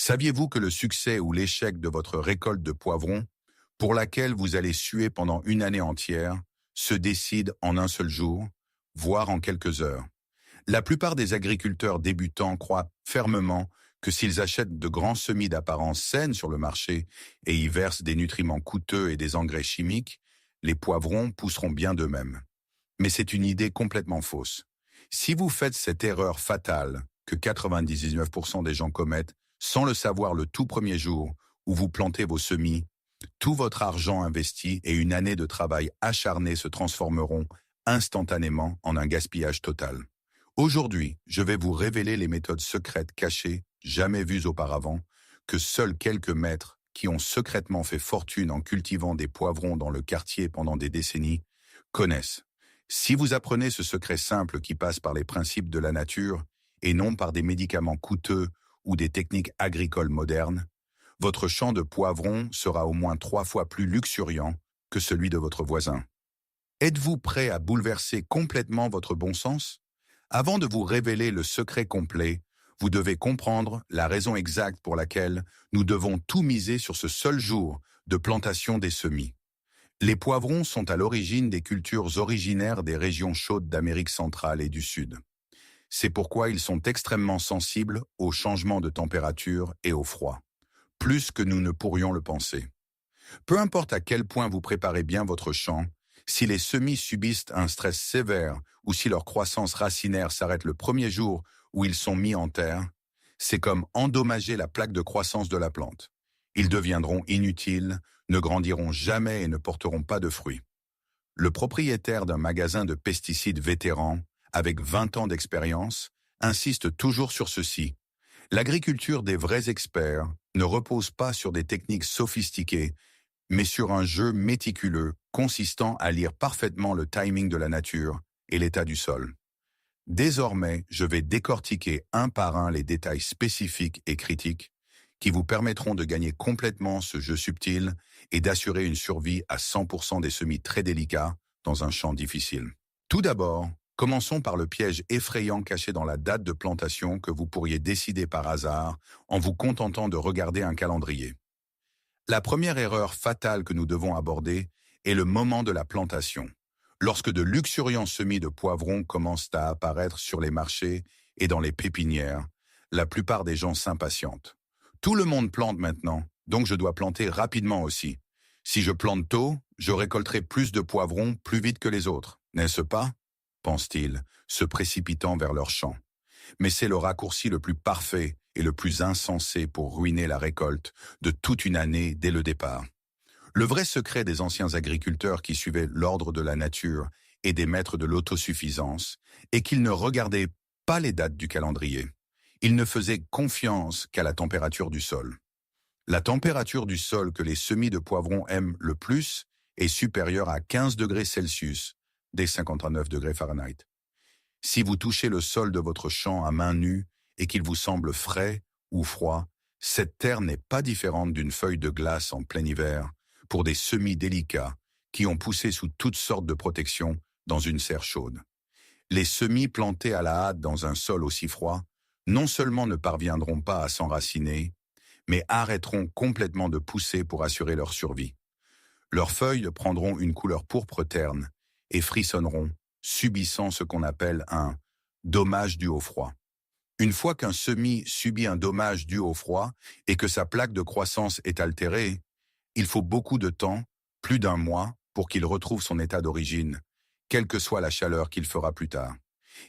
Saviez-vous que le succès ou l'échec de votre récolte de poivrons, pour laquelle vous allez suer pendant une année entière, se décide en un seul jour, voire en quelques heures? La plupart des agriculteurs débutants croient fermement que s'ils achètent de grands semis d'apparence saine sur le marché et y versent des nutriments coûteux et des engrais chimiques, les poivrons pousseront bien d'eux-mêmes. Mais c'est une idée complètement fausse. Si vous faites cette erreur fatale que 99% des gens commettent sans le savoir le tout premier jour où vous plantez vos semis, tout votre argent investi et une année de travail acharné se transformeront instantanément en un gaspillage total. Aujourd'hui, je vais vous révéler les méthodes secrètes cachées, jamais vues auparavant, que seuls quelques maîtres qui ont secrètement fait fortune en cultivant des poivrons dans le quartier pendant des décennies connaissent. Si vous apprenez ce secret simple qui passe par les principes de la nature et non par des médicaments coûteux ou des techniques agricoles modernes, votre champ de poivrons sera au moins 3 fois plus luxuriant que celui de votre voisin. Êtes-vous prêt à bouleverser complètement votre bon sens? Avant de vous révéler le secret complet, vous devez comprendre la raison exacte pour laquelle nous devons tout miser sur ce seul jour de plantation des semis. Les poivrons sont à l'origine des cultures originaires des régions chaudes d'Amérique centrale et du Sud. C'est pourquoi ils sont extrêmement sensibles aux changements de température et au froid, plus que nous ne pourrions le penser. Peu importe à quel point vous préparez bien votre champ, si les semis subissent un stress sévère ou si leur croissance racinaire s'arrête le premier jour où ils sont mis en terre, c'est comme endommager la plaque de croissance de la plante. Ils deviendront inutiles, ne grandiront jamais et ne porteront pas de fruits. Le propriétaire d'un magasin de pesticides vétéran, avec 20 ans d'expérience, insiste toujours sur ceci. L'agriculture des vrais experts ne repose pas sur des techniques sophistiquées, mais sur un jeu méticuleux consistant à lire parfaitement le timing de la nature et l'état du sol. Désormais, je vais décortiquer un par un les détails spécifiques et critiques qui vous permettront de gagner complètement ce jeu subtil et d'assurer une survie à 100% des semis très délicats dans un champ difficile. Tout d'abord, commençons par le piège effrayant caché dans la date de plantation que vous pourriez décider par hasard en vous contentant de regarder un calendrier. La première erreur fatale que nous devons aborder est le moment de la plantation, lorsque de luxuriants semis de poivrons commencent à apparaître sur les marchés et dans les pépinières. La plupart des gens s'impatientent. Tout le monde plante maintenant, donc je dois planter rapidement aussi. Si je plante tôt, je récolterai plus de poivrons plus vite que les autres, n'est-ce pas? Pensent-ils, se précipitant vers leur champ. Mais c'est le raccourci le plus parfait et le plus insensé pour ruiner la récolte de toute une année dès le départ. Le vrai secret des anciens agriculteurs qui suivaient l'ordre de la nature et des maîtres de l'autosuffisance est qu'ils ne regardaient pas les dates du calendrier. Ils ne faisaient confiance qu'à la température du sol. La température du sol que les semis de poivrons aiment le plus est supérieure à 15 degrés Celsius, des 59 degrés Fahrenheit. Si vous touchez le sol de votre champ à main nue et qu'il vous semble frais ou froid, cette terre n'est pas différente d'une feuille de glace en plein hiver pour des semis délicats qui ont poussé sous toutes sortes de protections dans une serre chaude. Les semis plantés à la hâte dans un sol aussi froid non seulement ne parviendront pas à s'enraciner, mais arrêteront complètement de pousser pour assurer leur survie. Leurs feuilles prendront une couleur pourpre terne et frissonneront, subissant ce qu'on appelle un dommage dû au froid. Une fois qu'un semis subit un dommage dû au froid et que sa plaque de croissance est altérée, il faut beaucoup de temps, plus d'un mois, pour qu'il retrouve son état d'origine, quelle que soit la chaleur qu'il fera plus tard.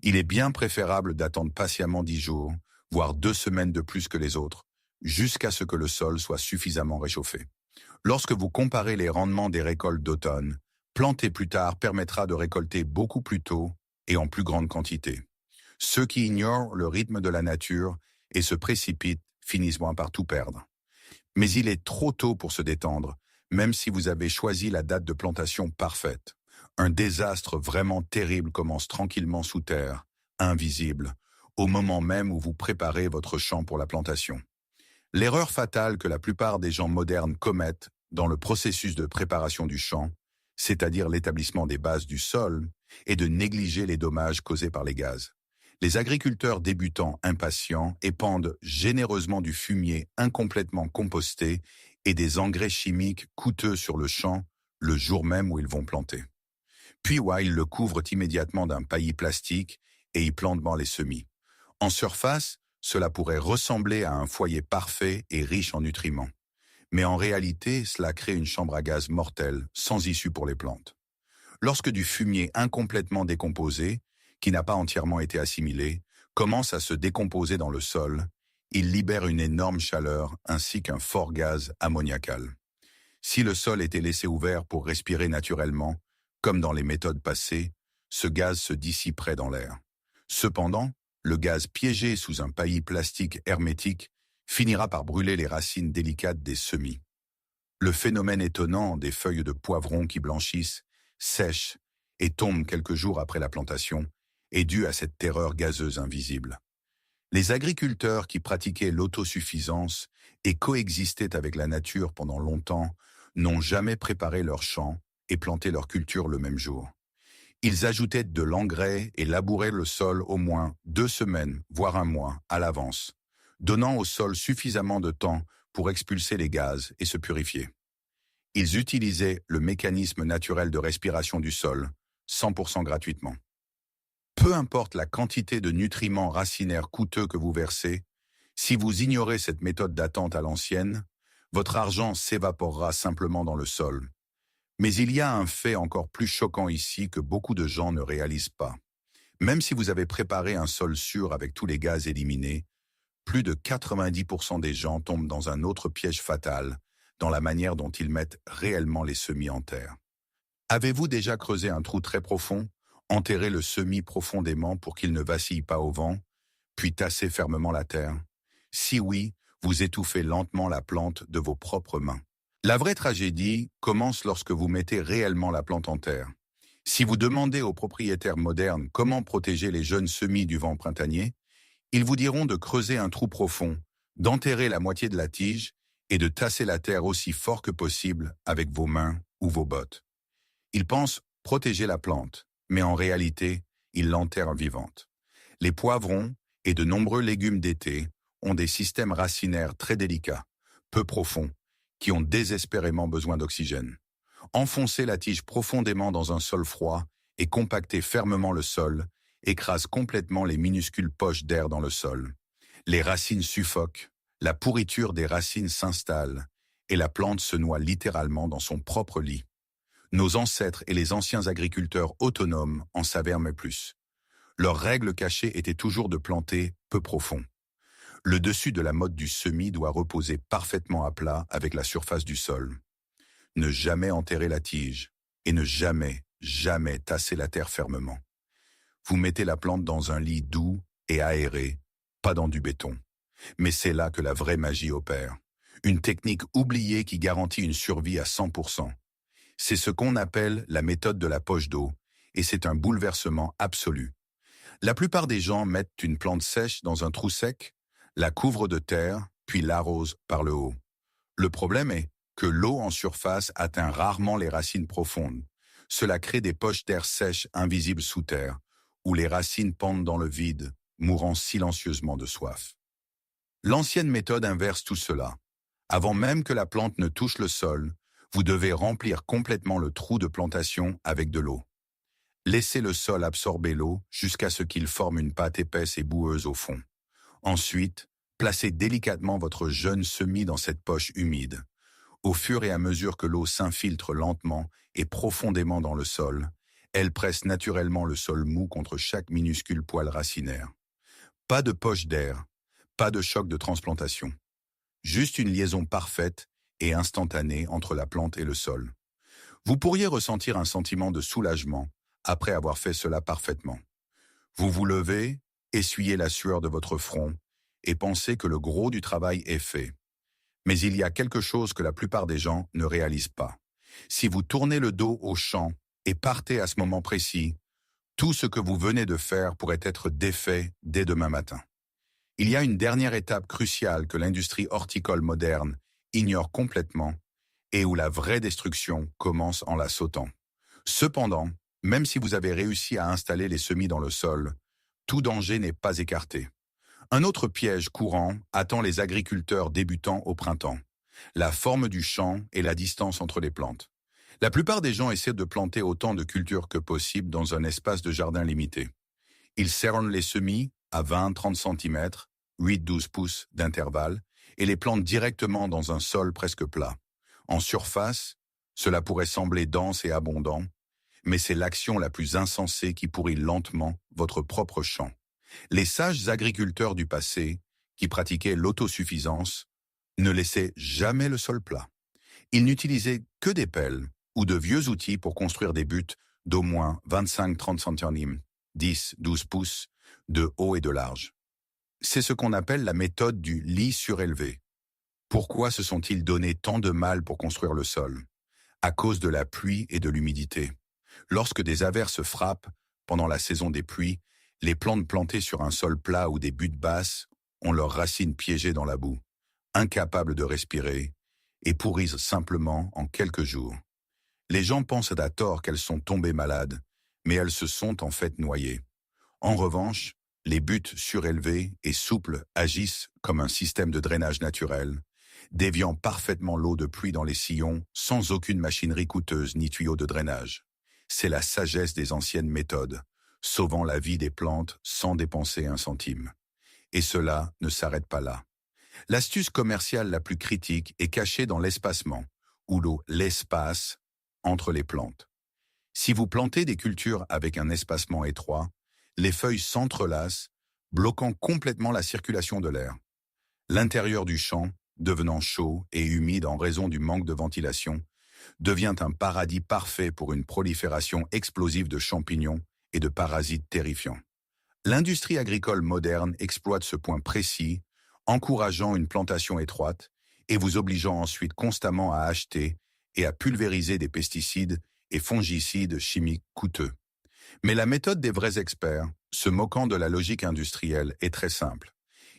Il est bien préférable d'attendre patiemment 10 jours, voire 2 semaines de plus que les autres, jusqu'à ce que le sol soit suffisamment réchauffé. Lorsque vous comparez les rendements des récoltes d'automne, planter plus tard permettra de récolter beaucoup plus tôt et en plus grande quantité. Ceux qui ignorent le rythme de la nature et se précipitent finissent par tout perdre. Mais il est trop tôt pour se détendre, même si vous avez choisi la date de plantation parfaite. Un désastre vraiment terrible commence tranquillement sous terre, invisible, au moment même où vous préparez votre champ pour la plantation. L'erreur fatale que la plupart des gens modernes commettent dans le processus de préparation du champ, c'est-à-dire l'établissement des bases du sol, est de négliger les dommages causés par les gaz. Les agriculteurs débutants impatients épandent généreusement du fumier incomplètement composté et des engrais chimiques coûteux sur le champ le jour même où ils vont planter. Puis ils le couvrent immédiatement d'un paillis plastique et y plantent les semis. En surface, cela pourrait ressembler à un foyer parfait et riche en nutriments. Mais en réalité, cela crée une chambre à gaz mortelle, sans issue pour les plantes. Lorsque du fumier incomplètement décomposé, qui n'a pas entièrement été assimilé, commence à se décomposer dans le sol, il libère une énorme chaleur ainsi qu'un fort gaz ammoniacal. Si le sol était laissé ouvert pour respirer naturellement, comme dans les méthodes passées, ce gaz se dissiperait dans l'air. Cependant, le gaz piégé sous un paillis plastique hermétique finira par brûler les racines délicates des semis. Le phénomène étonnant des feuilles de poivron qui blanchissent, sèchent et tombent quelques jours après la plantation est dû à cette terreur gazeuse invisible. Les agriculteurs qui pratiquaient l'autosuffisance et coexistaient avec la nature pendant longtemps n'ont jamais préparé leurs champs et planté leurs cultures le même jour. Ils ajoutaient de l'engrais et labouraient le sol au moins 2 semaines, voire un mois, à l'avance, donnant au sol suffisamment de temps pour expulser les gaz et se purifier. Ils utilisaient le mécanisme naturel de respiration du sol, 100% gratuitement. Peu importe la quantité de nutriments racinaires coûteux que vous versez, si vous ignorez cette méthode d'attente à l'ancienne, votre argent s'évaporera simplement dans le sol. Mais il y a un fait encore plus choquant ici que beaucoup de gens ne réalisent pas. Même si vous avez préparé un sol sûr avec tous les gaz éliminés, plus de 90% des gens tombent dans un autre piège fatal, dans la manière dont ils mettent réellement les semis en terre. Avez-vous déjà creusé un trou très profond, enterré le semis profondément pour qu'il ne vacille pas au vent, puis tasser fermement la terre? Si oui, vous étouffez lentement la plante de vos propres mains. La vraie tragédie commence lorsque vous mettez réellement la plante en terre. Si vous demandez aux propriétaires modernes comment protéger les jeunes semis du vent printanier, ils vous diront de creuser un trou profond, d'enterrer la moitié de la tige et de tasser la terre aussi fort que possible avec vos mains ou vos bottes. Ils pensent protéger la plante, mais en réalité, ils l'enterrent vivante. Les poivrons et de nombreux légumes d'été ont des systèmes racinaires très délicats, peu profonds, qui ont désespérément besoin d'oxygène. Enfoncer la tige profondément dans un sol froid et compacter fermement le sol écrase complètement les minuscules poches d'air dans le sol. Les racines suffoquent, la pourriture des racines s'installe et la plante se noie littéralement dans son propre lit. Nos ancêtres et les anciens agriculteurs autonomes en savaient mais plus. Leur règle cachée était toujours de planter peu profond. Le dessus de la motte du semis doit reposer parfaitement à plat avec la surface du sol. Ne jamais enterrer la tige et ne jamais, jamais tasser la terre fermement. Vous mettez la plante dans un lit doux et aéré, pas dans du béton. Mais c'est là que la vraie magie opère. Une technique oubliée qui garantit une survie à 100%. C'est ce qu'on appelle la méthode de la poche d'eau, et c'est un bouleversement absolu. La plupart des gens mettent une plante sèche dans un trou sec, la couvrent de terre, puis l'arrosent par le haut. Le problème est que l'eau en surface atteint rarement les racines profondes. Cela crée des poches d'air sèches invisibles sous terre, où les racines pendent dans le vide, mourant silencieusement de soif. L'ancienne méthode inverse tout cela. Avant même que la plante ne touche le sol, vous devez remplir complètement le trou de plantation avec de l'eau. Laissez le sol absorber l'eau jusqu'à ce qu'il forme une pâte épaisse et boueuse au fond. Ensuite, placez délicatement votre jeune semis dans cette poche humide. Au fur et à mesure que l'eau s'infiltre lentement et profondément dans le sol, elle presse naturellement le sol mou contre chaque minuscule poil racinaire. Pas de poche d'air, pas de choc de transplantation. Juste une liaison parfaite et instantanée entre la plante et le sol. Vous pourriez ressentir un sentiment de soulagement après avoir fait cela parfaitement. Vous vous levez, essuyez la sueur de votre front et pensez que le gros du travail est fait. Mais il y a quelque chose que la plupart des gens ne réalisent pas. Si vous tournez le dos au champ et partez à ce moment précis, tout ce que vous venez de faire pourrait être défait dès demain matin. Il y a une dernière étape cruciale que l'industrie horticole moderne ignore complètement et où la vraie destruction commence en la sautant. Cependant, même si vous avez réussi à installer les semis dans le sol, tout danger n'est pas écarté. Un autre piège courant attend les agriculteurs débutants au printemps. La forme du champ et la distance entre les plantes. La plupart des gens essaient de planter autant de cultures que possible dans un espace de jardin limité. Ils cernent les semis à 20-30 cm, 8-12 pouces d'intervalle, et les plantent directement dans un sol presque plat. En surface, cela pourrait sembler dense et abondant, mais c'est l'action la plus insensée qui pourrit lentement votre propre champ. Les sages agriculteurs du passé, qui pratiquaient l'autosuffisance, ne laissaient jamais le sol plat. Ils n'utilisaient que des pelles ou de vieux outils pour construire des buttes d'au moins 25-30 cm, 10-12 pouces de haut et de large. C'est ce qu'on appelle la méthode du lit surélevé. Pourquoi se sont-ils donné tant de mal pour construire le sol? À cause de la pluie et de l'humidité. Lorsque des averses frappent, pendant la saison des pluies, les plantes plantées sur un sol plat ou des buttes basses ont leurs racines piégées dans la boue, incapables de respirer, et pourrissent simplement en quelques jours. Les gens pensent à tort qu'elles sont tombées malades, mais elles se sont en fait noyées. En revanche, les buttes surélevées et souples agissent comme un système de drainage naturel, déviant parfaitement l'eau de pluie dans les sillons sans aucune machinerie coûteuse ni tuyau de drainage. C'est la sagesse des anciennes méthodes, sauvant la vie des plantes sans dépenser un centime. Et cela ne s'arrête pas là. L'astuce commerciale la plus critique est cachée dans l'espacement, ou l'espace entre les plantes. Si vous plantez des cultures avec un espacement étroit, les feuilles s'entrelacent, bloquant complètement la circulation de l'air. L'intérieur du champ, devenant chaud et humide en raison du manque de ventilation, devient un paradis parfait pour une prolifération explosive de champignons et de parasites terrifiants. L'industrie agricole moderne exploite ce point précis, encourageant une plantation étroite et vous obligeant ensuite constamment à acheter et à pulvériser des pesticides et fongicides chimiques coûteux. Mais la méthode des vrais experts, se moquant de la logique industrielle, est très simple.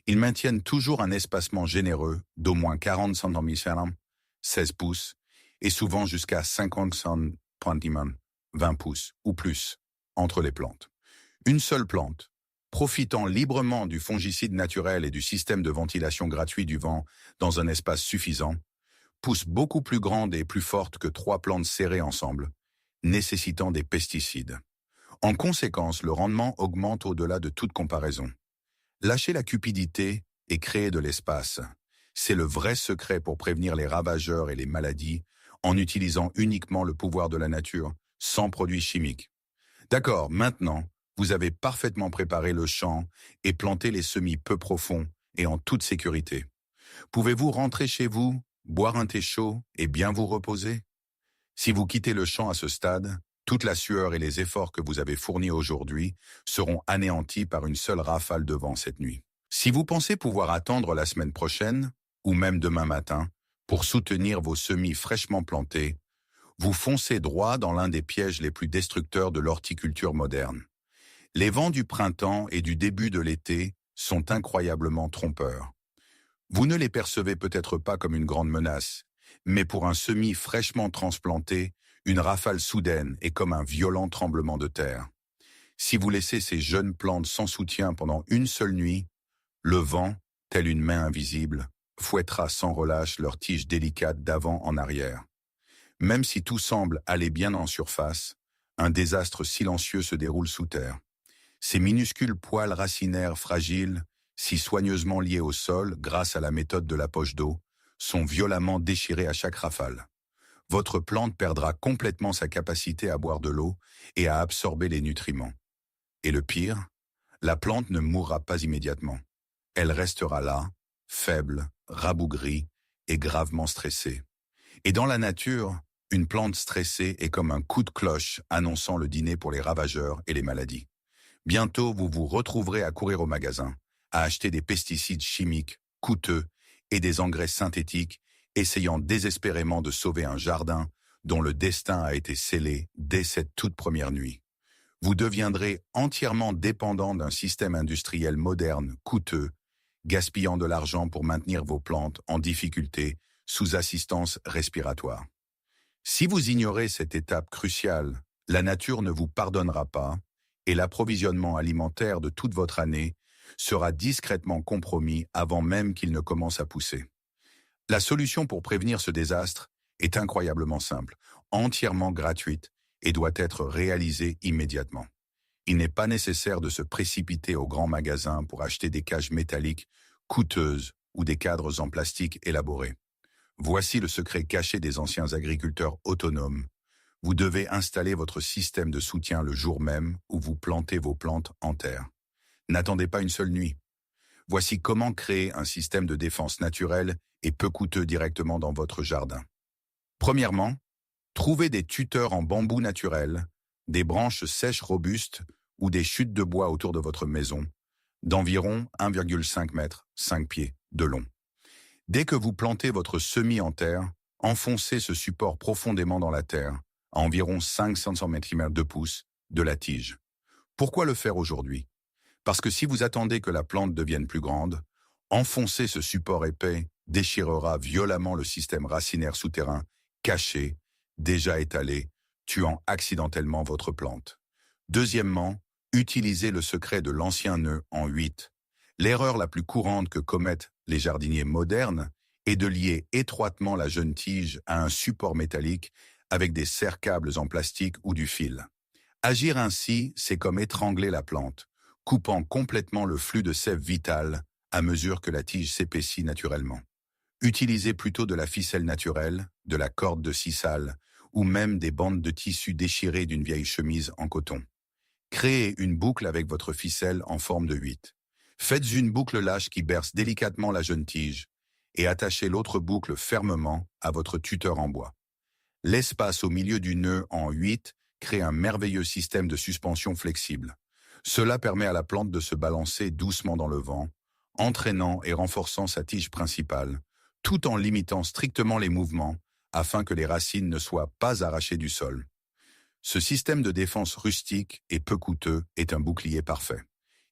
Ils maintiennent toujours un espacement généreux d'au moins 40 cm, 16 pouces, et souvent jusqu'à 50 cm, 20 pouces ou plus, entre les plantes. Une seule plante, profitant librement du fongicide naturel et du système de ventilation gratuit du vent dans un espace suffisant, pousse beaucoup plus grande et plus forte que 3 plantes serrées ensemble, nécessitant des pesticides. En conséquence, le rendement augmente au-delà de toute comparaison. Lâcher la cupidité et créer de l'espace, c'est le vrai secret pour prévenir les ravageurs et les maladies en utilisant uniquement le pouvoir de la nature, sans produits chimiques. D'accord, maintenant, vous avez parfaitement préparé le champ et planté les semis peu profonds et en toute sécurité. Pouvez-vous rentrer chez vous, boire un thé chaud et bien vous reposer? Si vous quittez le champ à ce stade, toute la sueur et les efforts que vous avez fournis aujourd'hui seront anéantis par une seule rafale de vent cette nuit. Si vous pensez pouvoir attendre la semaine prochaine, ou même demain matin, pour soutenir vos semis fraîchement plantés, vous foncez droit dans l'un des pièges les plus destructeurs de l'horticulture moderne. Les vents du printemps et du début de l'été sont incroyablement trompeurs. Vous ne les percevez peut-être pas comme une grande menace, mais pour un semis fraîchement transplanté, une rafale soudaine est comme un violent tremblement de terre. Si vous laissez ces jeunes plantes sans soutien pendant une seule nuit, le vent, tel une main invisible, fouettera sans relâche leurs tiges délicates d'avant en arrière. Même si tout semble aller bien en surface, un désastre silencieux se déroule sous terre. Ces minuscules poils racinaires fragiles, si soigneusement liés au sol grâce à la méthode de la poche d'eau, sont violemment déchirés à chaque rafale. Votre plante perdra complètement sa capacité à boire de l'eau et à absorber les nutriments. Et le pire, la plante ne mourra pas immédiatement. Elle restera là, faible, rabougrie et gravement stressée. Et dans la nature, une plante stressée est comme un coup de cloche annonçant le dîner pour les ravageurs et les maladies. Bientôt, vous vous retrouverez à courir au magasin, à acheter des pesticides chimiques, coûteux, et des engrais synthétiques, essayant désespérément de sauver un jardin dont le destin a été scellé dès cette toute première nuit. Vous deviendrez entièrement dépendant d'un système industriel moderne, coûteux, gaspillant de l'argent pour maintenir vos plantes en difficulté sous assistance respiratoire. Si vous ignorez cette étape cruciale, la nature ne vous pardonnera pas et l'approvisionnement alimentaire de toute votre année sera discrètement compromis avant même qu'il ne commence à pousser. La solution pour prévenir ce désastre est incroyablement simple, entièrement gratuite et doit être réalisée immédiatement. Il n'est pas nécessaire de se précipiter au grand magasin pour acheter des cages métalliques coûteuses ou des cadres en plastique élaborés. Voici le secret caché des anciens agriculteurs autonomes. Vous devez installer votre système de soutien le jour même où vous plantez vos plantes en terre. N'attendez pas une seule nuit. Voici comment créer un système de défense naturel et peu coûteux directement dans votre jardin. Premièrement, trouvez des tuteurs en bambou naturel, des branches sèches robustes ou des chutes de bois autour de votre maison, d'environ 1,5 m, 5 pieds de long. Dès que vous plantez votre semis en terre, enfoncez ce support profondément dans la terre, à environ 500 cm de pouce de la tige. Pourquoi le faire aujourd'hui? Parce que si vous attendez que la plante devienne plus grande, enfoncer ce support épais déchirera violemment le système racinaire souterrain, caché, déjà étalé, tuant accidentellement votre plante. Deuxièmement, utilisez le secret de l'ancien nœud en 8. L'erreur la plus courante que commettent les jardiniers modernes est de lier étroitement la jeune tige à un support métallique avec des serre-câbles en plastique ou du fil. Agir ainsi, c'est comme étrangler la plante, coupant complètement le flux de sève vitale à mesure que la tige s'épaissit naturellement. Utilisez plutôt de la ficelle naturelle, de la corde de sisal ou même des bandes de tissu déchirées d'une vieille chemise en coton. Créez une boucle avec votre ficelle en forme de 8. Faites une boucle lâche qui berce délicatement la jeune tige et attachez l'autre boucle fermement à votre tuteur en bois. L'espace au milieu du nœud en 8 crée un merveilleux système de suspension flexible. Cela permet à la plante de se balancer doucement dans le vent, entraînant et renforçant sa tige principale, tout en limitant strictement les mouvements afin que les racines ne soient pas arrachées du sol. Ce système de défense rustique et peu coûteux est un bouclier parfait.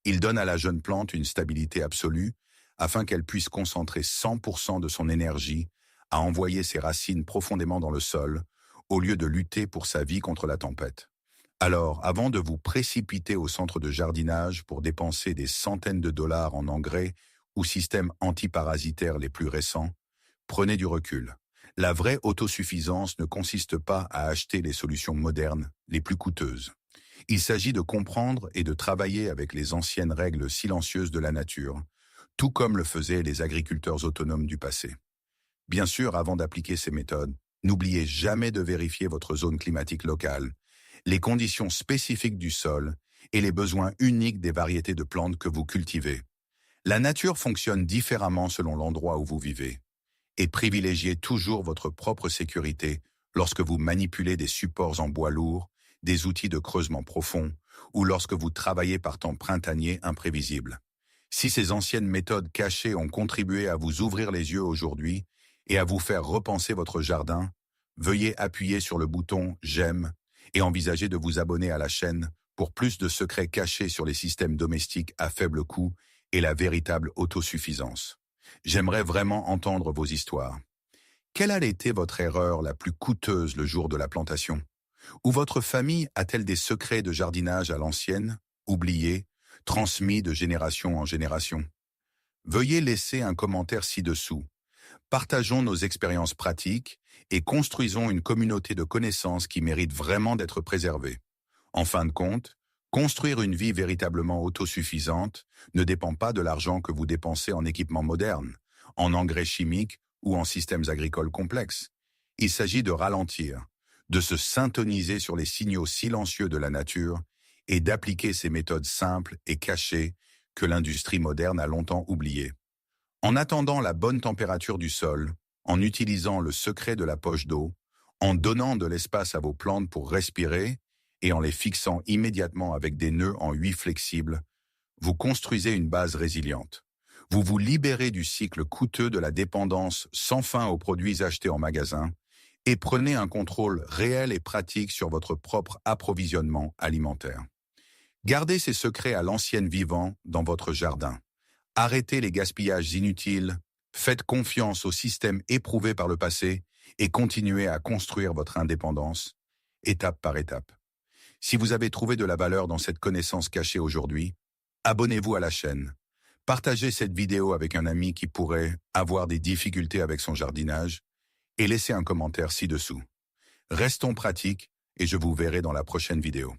Il donne à la jeune plante une stabilité absolue afin qu'elle puisse concentrer 100% de son énergie à envoyer ses racines profondément dans le sol au lieu de lutter pour sa vie contre la tempête. Alors, avant de vous précipiter au centre de jardinage pour dépenser des centaines de dollars en engrais ou systèmes antiparasitaires les plus récents, prenez du recul. La vraie autosuffisance ne consiste pas à acheter les solutions modernes, les plus coûteuses. Il s'agit de comprendre et de travailler avec les anciennes règles silencieuses de la nature, tout comme le faisaient les agriculteurs autonomes du passé. Bien sûr, avant d'appliquer ces méthodes, n'oubliez jamais de vérifier votre zone climatique locale, les conditions spécifiques du sol et les besoins uniques des variétés de plantes que vous cultivez. La nature fonctionne différemment selon l'endroit où vous vivez. Et privilégiez toujours votre propre sécurité lorsque vous manipulez des supports en bois lourd, des outils de creusement profond ou lorsque vous travaillez par temps printanier imprévisible. Si ces anciennes méthodes cachées ont contribué à vous ouvrir les yeux aujourd'hui et à vous faire repenser votre jardin, veuillez appuyer sur le bouton « J'aime » et envisagez de vous abonner à la chaîne pour plus de secrets cachés sur les systèmes domestiques à faible coût et la véritable autosuffisance. J'aimerais vraiment entendre vos histoires. Quelle a été votre erreur la plus coûteuse le jour de la plantation? Ou votre famille a-t-elle des secrets de jardinage à l'ancienne, oubliés, transmis de génération en génération? Veuillez laisser un commentaire ci-dessous. Partageons nos expériences pratiques et construisons une communauté de connaissances qui mérite vraiment d'être préservée. En fin de compte, construire une vie véritablement autosuffisante ne dépend pas de l'argent que vous dépensez en équipements modernes, en engrais chimiques ou en systèmes agricoles complexes. Il s'agit de ralentir, de se syntoniser sur les signaux silencieux de la nature et d'appliquer ces méthodes simples et cachées que l'industrie moderne a longtemps oubliées. En attendant la bonne température du sol, en utilisant le secret de la poche d'eau, en donnant de l'espace à vos plantes pour respirer et en les fixant immédiatement avec des nœuds en 8 flexibles, vous construisez une base résiliente. Vous vous libérez du cycle coûteux de la dépendance sans fin aux produits achetés en magasin et prenez un contrôle réel et pratique sur votre propre approvisionnement alimentaire. Gardez ces secrets à l'ancienne vivant dans votre jardin. Arrêtez les gaspillages inutiles, faites confiance au système éprouvé par le passé et continuez à construire votre indépendance, étape par étape. Si vous avez trouvé de la valeur dans cette connaissance cachée aujourd'hui, abonnez-vous à la chaîne. Partagez cette vidéo avec un ami qui pourrait avoir des difficultés avec son jardinage et laissez un commentaire ci-dessous. Restons pratiques et je vous verrai dans la prochaine vidéo.